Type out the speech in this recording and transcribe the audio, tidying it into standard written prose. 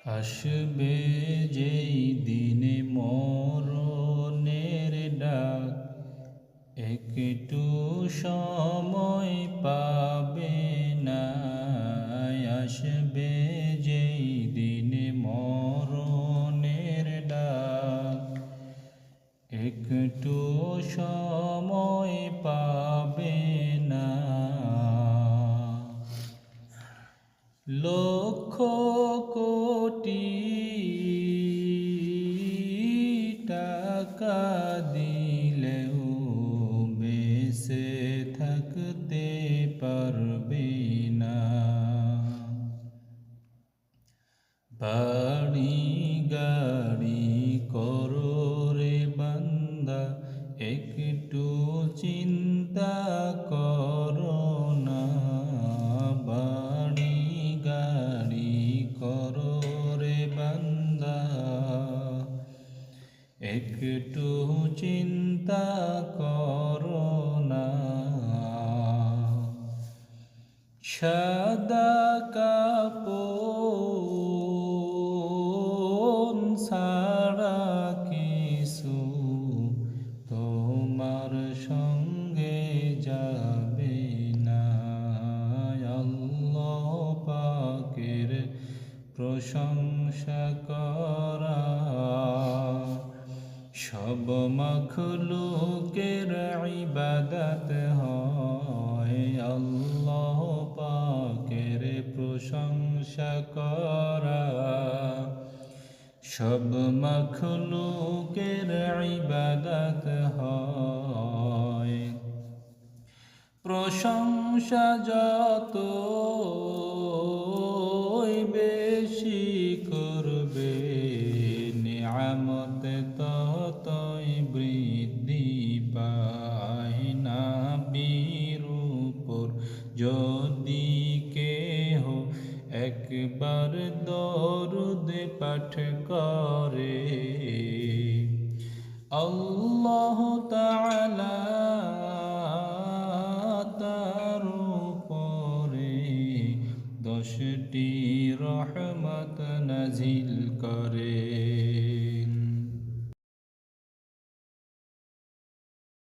আসবে যেই দিনে মরণের ডাক, একটু সময় পাবে না। আসবে যেই দিনে মরণের ডাক, একটু সময় পাবে না। লক্ষ কোটি টাকা দিলেও বেঁচে থাকতে পারবে না। বাড়ি গাড়ি করো রে বান্দা, একটু চিন্তা করো না। বাড়ি গাড়ি করো রে বান্দা, একটু চিন্তা করো না। সাদা কাপন ছাড়া কিছু তোমার সঙ্গে যাবে না। আল্লাহ পাকের প্রশংসা করা, সব মখলুকের ইবাদত হয়। আল্লাহ পাকের প্রশংসা করা, সব মখলুকের ইবাদত হয়। প্রশংসা যত বেশি করবে, নিয়ামত ততই বৃদ্ধি পায়। নবীর উপর যদি কেহ একবার দরুদ পাঠ করে, আল্লাহ তাআলা তার উপরে 10টি রহমত নাজিল করে।